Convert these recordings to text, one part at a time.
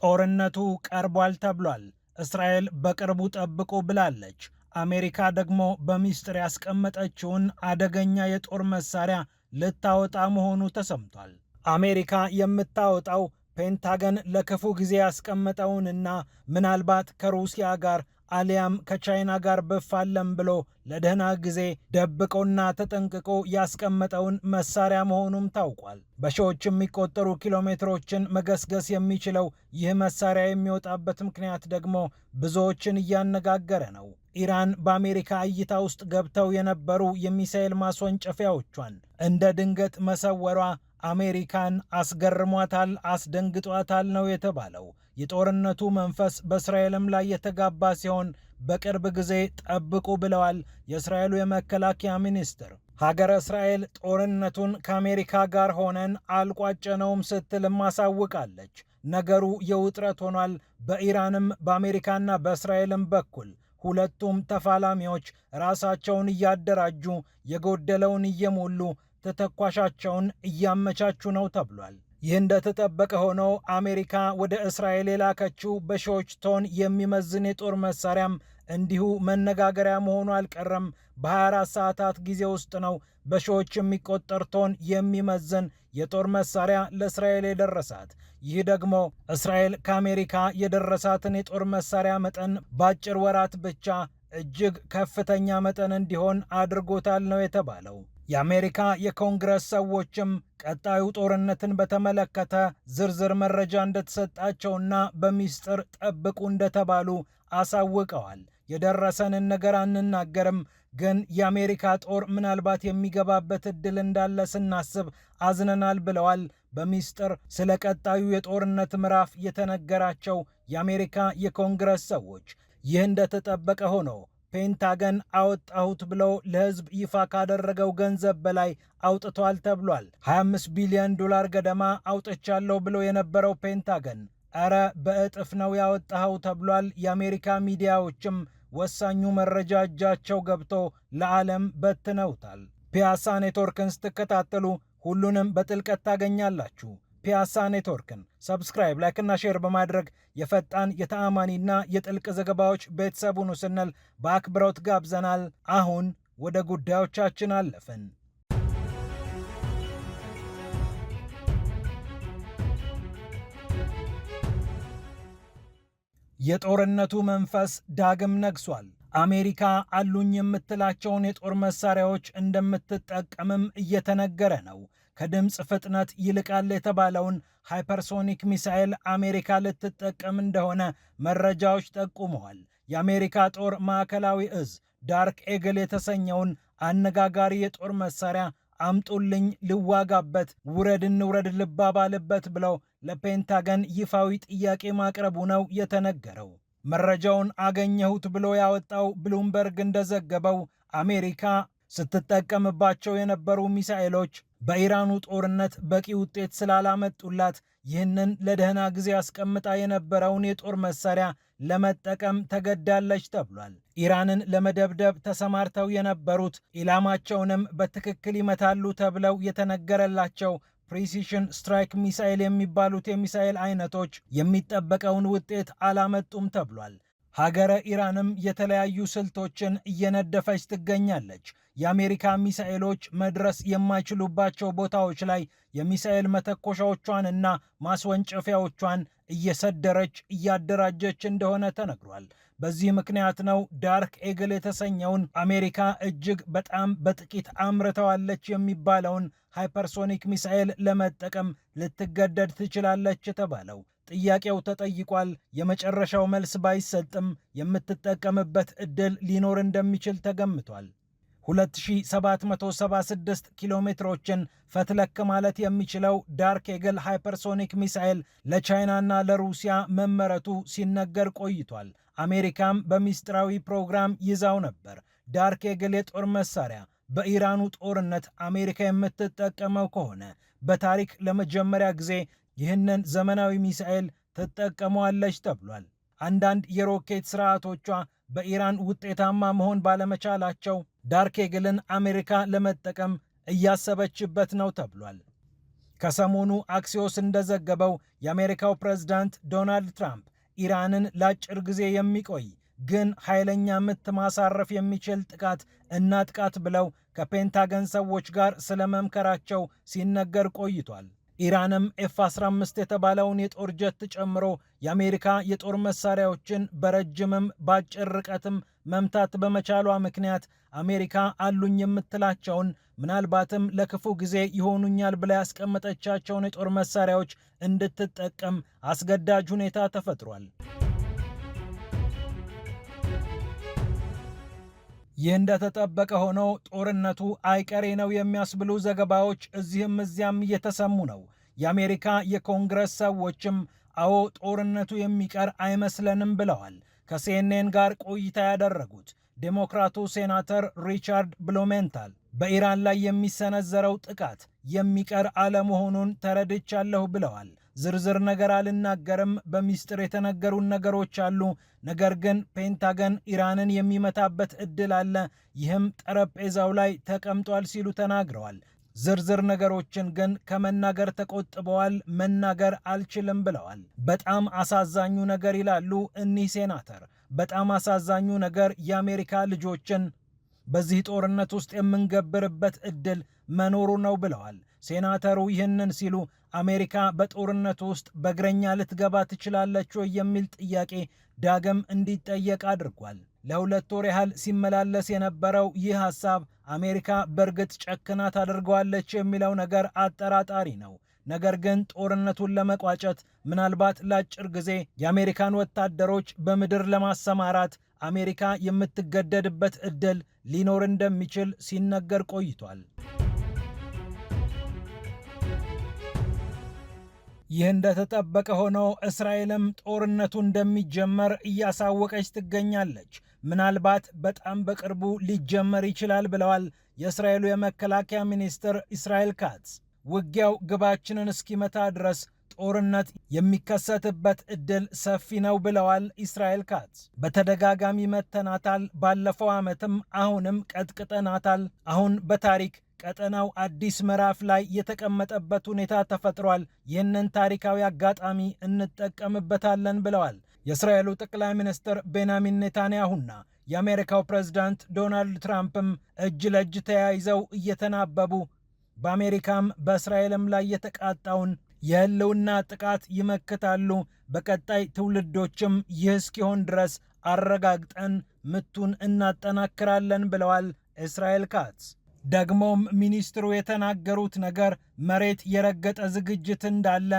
ጦርነቱ ቀርቧል ተብሏል። እስራኤል በቅርቡ ጠብቁ ብላለች። አሜሪካ ደግሞ በሚስጥር ያስቀመጠችውን አደገኛ የጦር መሳሪያ ልታወጣ መሆኑ ተሰምቷል። አሜሪካ የምታወጣው ፔንታገን ለክፉ ጊዜ ያስቀመጠውንና ምናልባት ከሩሲያ ጋር አሊያም ከቻይና ጋር ብፋለም ብሎ ለደህና ጊዜ ደብቆና ተጠንቅቆ ያስቀመጠውን መሳሪያ መሆኑም ታውቋል። በሺዎች የሚቆጠሩ ኪሎ ሜትሮችን መገስገስ የሚችለው ይህ መሳሪያ የሚወጣበት ምክንያት ደግሞ ብዙዎችን እያነጋገረ ነው። ኢራን በአሜሪካ እይታ ውስጥ ገብተው የነበሩ የሚሳኤል ማስወንጨፊያዎቿን እንደ ድንገት መሰወሯ አሜሪካን አስገርሟታል፣ አስደንግጧታል ነው የተባለው። የጦርነቱ መንፈስ በእስራኤልም ላይ የተጋባ ሲሆን በቅርብ ጊዜ ጠብቁ ብለዋል የእስራኤሉ የመከላከያ ሚኒስትር። ሀገረ እስራኤል ጦርነቱን ከአሜሪካ ጋር ሆነን አልቋጨነውም ስትልም አሳውቃለች። ነገሩ የውጥረት ሆኗል። በኢራንም በአሜሪካና በእስራኤልም በኩል ሁለቱም ተፋላሚዎች ራሳቸውን እያደራጁ የጎደለውን እየሞሉ ተተኳሻቸውን እያመቻቹ ነው ተብሏል። ይህ እንደተጠበቀ ሆኖ አሜሪካ ወደ እስራኤል የላከችው በሺዎች ቶን የሚመዝን የጦር መሳሪያም እንዲሁ መነጋገሪያ መሆኑ አልቀረም። በ24 ሰዓታት ጊዜ ውስጥ ነው በሺዎች የሚቆጠር ቶን የሚመዝን የጦር መሳሪያ ለእስራኤል የደረሳት። ይህ ደግሞ እስራኤል ከአሜሪካ የደረሳትን የጦር መሳሪያ መጠን በአጭር ወራት ብቻ እጅግ ከፍተኛ መጠን እንዲሆን አድርጎታል ነው የተባለው። የአሜሪካ የኮንግረስ ሰዎችም ቀጣዩ ጦርነትን በተመለከተ ዝርዝር መረጃ እንደተሰጣቸውና በሚስጥር ጠብቁ እንደተባሉ አሳውቀዋል። የደረሰንን ነገር አንናገርም፣ ግን የአሜሪካ ጦር ምናልባት የሚገባበት ዕድል እንዳለ ስናስብ አዝነናል ብለዋል። በሚስጥር ስለ ቀጣዩ የጦርነት ምዕራፍ የተነገራቸው የአሜሪካ የኮንግረስ ሰዎች። ይህ እንደተጠበቀ ሆኖ ፔንታገን አወጣሁት ብለው ለሕዝብ ይፋ ካደረገው ገንዘብ በላይ አውጥቷል ተብሏል። 25 ቢሊዮን ዶላር ገደማ አውጥቻለሁ ብሎ የነበረው ፔንታገን ኧረ በእጥፍ ነው ያወጣኸው ተብሏል። የአሜሪካ ሚዲያዎችም ወሳኙ መረጃ እጃቸው ገብቶ ለዓለም በትነውታል። ፒያሳ ኔትወርክን ስትከታተሉ ሁሉንም በጥልቀት ታገኛላችሁ። ፒያሳ ኔትወርክን ሰብስክራይብ፣ ላይክ እና ሼር በማድረግ የፈጣን የተአማኒና የጥልቅ ዘገባዎች ቤተሰብ ሁኑ ስንል በአክብሮት ጋብዘናል። አሁን ወደ ጉዳዮቻችን አለፍን። የጦርነቱ መንፈስ ዳግም ነግሷል። አሜሪካ አሉኝ የምትላቸውን የጦር መሳሪያዎች እንደምትጠቀምም እየተነገረ ነው። ከድምፅ ፍጥነት ይልቃል የተባለውን ሃይፐርሶኒክ ሚሳኤል አሜሪካ ልትጠቀም እንደሆነ መረጃዎች ጠቁመዋል። የአሜሪካ ጦር ማዕከላዊ እዝ ዳርክ ኤግል የተሰኘውን አነጋጋሪ የጦር መሳሪያ አምጡልኝ፣ ልዋጋበት፣ ውረድ እንውረድ ልባባልበት ብለው ለፔንታገን ይፋዊ ጥያቄ ማቅረቡ ነው የተነገረው። መረጃውን አገኘሁት ብሎ ያወጣው ብሉምበርግ እንደዘገበው አሜሪካ ስትጠቀምባቸው የነበሩ ሚሳኤሎች በኢራኑ ጦርነት በቂ ውጤት ስላላመጡላት ይህንን ለደህና ጊዜ አስቀምጣ የነበረውን የጦር መሳሪያ ለመጠቀም ተገዳለች ተብሏል። ኢራንን ለመደብደብ ተሰማርተው የነበሩት ኢላማቸውንም በትክክል ይመታሉ ተብለው የተነገረላቸው ፕሪሲሽን ስትራይክ ሚሳኤል የሚባሉት የሚሳኤል አይነቶች የሚጠበቀውን ውጤት አላመጡም ተብሏል። ሀገረ ኢራንም የተለያዩ ስልቶችን እየነደፈች ትገኛለች። የአሜሪካ ሚሳኤሎች መድረስ የማይችሉባቸው ቦታዎች ላይ የሚሳኤል መተኮሻዎቿን እና ማስወንጨፊያዎቿን እየሰደረች እያደራጀች እንደሆነ ተነግሯል። በዚህ ምክንያት ነው ዳርክ ኤግል የተሰኘውን አሜሪካ እጅግ በጣም በጥቂት አምርተዋለች የሚባለውን ሃይፐርሶኒክ ሚሳኤል ለመጠቀም ልትገደድ ትችላለች የተባለው። ጥያቄው ተጠይቋል። የመጨረሻው መልስ ባይሰጥም የምትጠቀምበት ዕድል ሊኖር እንደሚችል ተገምቷል። 2776 ኪሎ ሜትሮችን ፈትለክ ማለት የሚችለው ዳርክ ኤግል ሃይፐርሶኒክ ሚሳኤል ለቻይናና ለሩሲያ መመረቱ ሲነገር ቆይቷል። አሜሪካም በሚስጥራዊ ፕሮግራም ይዛው ነበር። ዳርክ ኤግል የጦር መሳሪያ በኢራኑ ጦርነት አሜሪካ የምትጠቀመው ከሆነ በታሪክ ለመጀመሪያ ጊዜ ይህንን ዘመናዊ ሚሳኤል ትጠቀመዋለች ተብሏል። አንዳንድ የሮኬት ስርዓቶቿ በኢራን ውጤታማ መሆን ባለመቻላቸው ዳርክ ኤግልን አሜሪካ ለመጠቀም እያሰበችበት ነው ተብሏል። ከሰሞኑ አክሲዮስ እንደዘገበው የአሜሪካው ፕሬዝዳንት ዶናልድ ትራምፕ ኢራንን ለአጭር ጊዜ የሚቆይ ግን ኃይለኛ ምት ማሳረፍ የሚችል ጥቃት እናጥቃት ብለው ከፔንታገን ሰዎች ጋር ስለመምከራቸው ሲነገር ቆይቷል። ኢራንም ኤፍ-15 የተባለውን የጦር ጀት ጨምሮ የአሜሪካ የጦር መሳሪያዎችን በረጅምም በአጭር ርቀትም መምታት በመቻሏ ምክንያት አሜሪካ አሉኝ የምትላቸውን ምናልባትም ለክፉ ጊዜ ይሆኑኛል ብላ ያስቀመጠቻቸውን የጦር መሳሪያዎች እንድትጠቀም አስገዳጅ ሁኔታ ተፈጥሯል። ይህ እንደተጠበቀ ሆኖ ጦርነቱ አይቀሬ ነው የሚያስብሉ ዘገባዎች እዚህም እዚያም እየተሰሙ ነው። የአሜሪካ የኮንግረስ ሰዎችም አዎ ጦርነቱ የሚቀር አይመስለንም ብለዋል። ከሲኤንኤን ጋር ቆይታ ያደረጉት ዴሞክራቱ ሴናተር ሪቻርድ ብሉሜንታል በኢራን ላይ የሚሰነዘረው ጥቃት የሚቀር አለመሆኑን ተረድቻለሁ ብለዋል። ዝርዝር ነገር አልናገርም፣ በሚስጥር የተነገሩን ነገሮች አሉ። ነገር ግን ፔንታገን ኢራንን የሚመታበት እድል አለ፣ ይህም ጠረጴዛው ላይ ተቀምጧል ሲሉ ተናግረዋል። ዝርዝር ነገሮችን ግን ከመናገር ተቆጥበዋል። መናገር አልችልም ብለዋል። በጣም አሳዛኙ ነገር ይላሉ እኒህ ሴናተር፣ በጣም አሳዛኙ ነገር የአሜሪካ ልጆችን በዚህ ጦርነት ውስጥ የምንገብርበት እድል መኖሩ ነው ብለዋል። ሴናተሩ ይህንን ሲሉ አሜሪካ በጦርነቱ ውስጥ በእግረኛ ልትገባ ትችላለች ወይ የሚል ጥያቄ ዳግም እንዲጠየቅ አድርጓል። ለሁለት ወር ያህል ሲመላለስ የነበረው ይህ ሐሳብ አሜሪካ በእርግጥ ጨክና ታደርገዋለች የሚለው ነገር አጠራጣሪ ነው። ነገር ግን ጦርነቱን ለመቋጨት ምናልባት ለአጭር ጊዜ የአሜሪካን ወታደሮች በምድር ለማሰማራት አሜሪካ የምትገደድበት ዕድል ሊኖር እንደሚችል ሲነገር ቆይቷል። ይህ እንደተጠበቀ ሆኖ እስራኤልም ጦርነቱ እንደሚጀመር እያሳወቀች ትገኛለች። ምናልባት በጣም በቅርቡ ሊጀመር ይችላል ብለዋል የእስራኤሉ የመከላከያ ሚኒስትር ኢስራኤል ካትዝ። ውጊያው ግባችንን እስኪመታ ድረስ ጦርነት የሚከሰትበት ዕድል ሰፊ ነው ብለዋል ኢስራኤል ካትዝ። በተደጋጋሚ መተናታል፣ ባለፈው ዓመትም አሁንም ቀጥቅጠናታል። አሁን በታሪክ ቀጠናው አዲስ ምዕራፍ ላይ የተቀመጠበት ሁኔታ ተፈጥሯል። ይህንን ታሪካዊ አጋጣሚ እንጠቀምበታለን ብለዋል። የእስራኤሉ ጠቅላይ ሚኒስትር ቤንያሚን ኔታንያሁና የአሜሪካው ፕሬዝዳንት ዶናልድ ትራምፕም እጅ ለእጅ ተያይዘው እየተናበቡ በአሜሪካም በእስራኤልም ላይ የተቃጣውን የህልውና ጥቃት ይመክታሉ። በቀጣይ ትውልዶችም ይህ እስኪሆን ድረስ አረጋግጠን ምቱን እናጠናክራለን ብለዋል ኢስራኤል ካትዝ። ደግሞም ሚኒስትሩ የተናገሩት ነገር መሬት የረገጠ ዝግጅት እንዳለ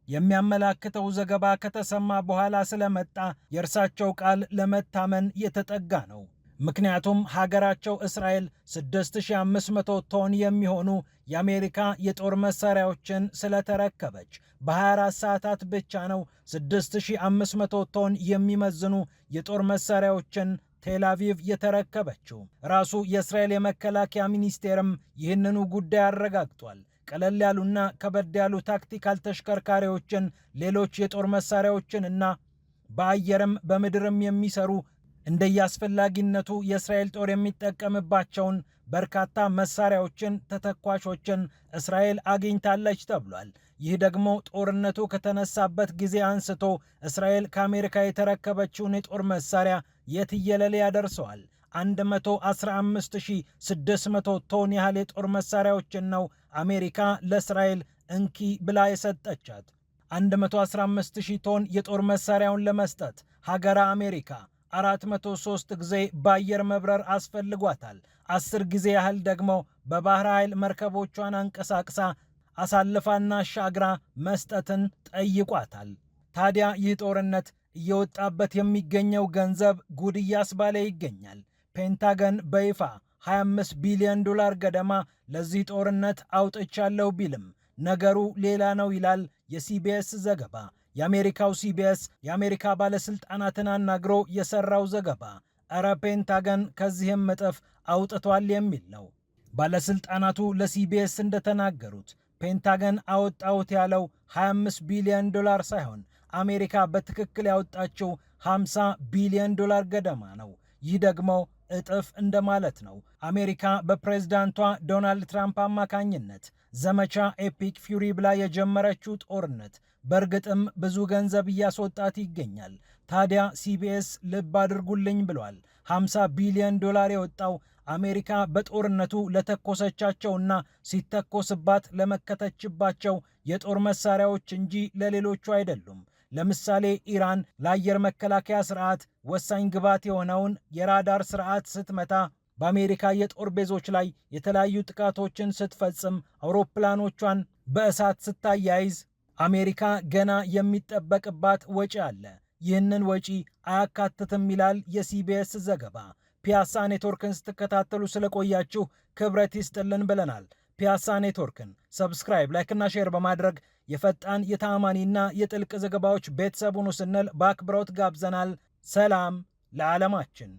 የሚያመላክተው ዘገባ ከተሰማ በኋላ ስለመጣ የእርሳቸው ቃል ለመታመን የተጠጋ ነው። ምክንያቱም ሀገራቸው እስራኤል 6500 ቶን የሚሆኑ የአሜሪካ የጦር መሳሪያዎችን ስለተረከበች በ24 ሰዓታት ብቻ ነው 6500 ቶን የሚመዝኑ የጦር መሳሪያዎችን ቴል አቪቭ የተረከበችው። ራሱ የእስራኤል የመከላከያ ሚኒስቴርም ይህንኑ ጉዳይ አረጋግጧል። ቀለል ያሉና ከበድ ያሉ ታክቲካል ተሽከርካሪዎችን፣ ሌሎች የጦር መሳሪያዎችን እና በአየርም በምድርም የሚሰሩ እንደየአስፈላጊነቱ የእስራኤል ጦር የሚጠቀምባቸውን በርካታ መሳሪያዎችን፣ ተተኳሾችን እስራኤል አግኝታለች ተብሏል። ይህ ደግሞ ጦርነቱ ከተነሳበት ጊዜ አንስቶ እስራኤል ከአሜሪካ የተረከበችውን የጦር መሳሪያ የትየለሌ ያደርሰዋል። 115600 ቶን ያህል የጦር መሳሪያዎችን ነው አሜሪካ ለእስራኤል እንኪ ብላ የሰጠቻት። 115000 ቶን የጦር መሳሪያውን ለመስጠት ሀገራ አሜሪካ 403 ጊዜ በአየር መብረር አስፈልጓታል። 10 ጊዜ ያህል ደግሞ በባህር ኃይል መርከቦቿን አንቀሳቅሳ አሳልፋና ሻግራ መስጠትን ጠይቋታል። ታዲያ ይህ ጦርነት እየወጣበት የሚገኘው ገንዘብ ጉድ እያስባለ ይገኛል። ፔንታገን በይፋ 25 ቢሊዮን ዶላር ገደማ ለዚህ ጦርነት አውጥቻለሁ ቢልም ነገሩ ሌላ ነው ይላል የሲቢኤስ ዘገባ። የአሜሪካው ሲቢኤስ የአሜሪካ ባለስልጣናትን አናግሮ የሰራው ዘገባ እረ ፔንታገን ከዚህም እጥፍ አውጥቷል የሚል ነው። ባለስልጣናቱ ለሲቢኤስ እንደተናገሩት ፔንታገን አወጣውት ያለው 25 ቢሊዮን ዶላር ሳይሆን አሜሪካ በትክክል ያወጣችው 50 ቢሊዮን ዶላር ገደማ ነው። ይህ ደግሞ እጥፍ እንደማለት ነው። አሜሪካ በፕሬዝዳንቷ ዶናልድ ትራምፕ አማካኝነት ዘመቻ ኤፒክ ፊውሪ ብላ የጀመረችው ጦርነት በእርግጥም ብዙ ገንዘብ እያስወጣት ይገኛል። ታዲያ ሲቢኤስ ልብ አድርጉልኝ ብሏል። 50 ቢሊዮን ዶላር የወጣው አሜሪካ በጦርነቱ ለተኮሰቻቸውና ሲተኮስባት ለመከተችባቸው የጦር መሳሪያዎች እንጂ ለሌሎቹ አይደሉም። ለምሳሌ ኢራን ለአየር መከላከያ ስርዓት ወሳኝ ግብዓት የሆነውን የራዳር ስርዓት ስትመታ፣ በአሜሪካ የጦር ቤዞች ላይ የተለያዩ ጥቃቶችን ስትፈጽም፣ አውሮፕላኖቿን በእሳት ስታያይዝ አሜሪካ ገና የሚጠበቅባት ወጪ አለ። ይህንን ወጪ አያካትትም ይላል የሲቢኤስ ዘገባ። ፒያሳ ኔትወርክን ስትከታተሉ ስለቆያችሁ ክብረት ይስጥልን ብለናል። ፒያሳ ኔትወርክን ሰብስክራይብ፣ ላይክና ሼር በማድረግ የፈጣን የተአማኒና የጥልቅ ዘገባዎች ቤተሰብ ሁኑ ስንል በአክብሮት ጋብዘናል። ሰላም ለዓለማችን።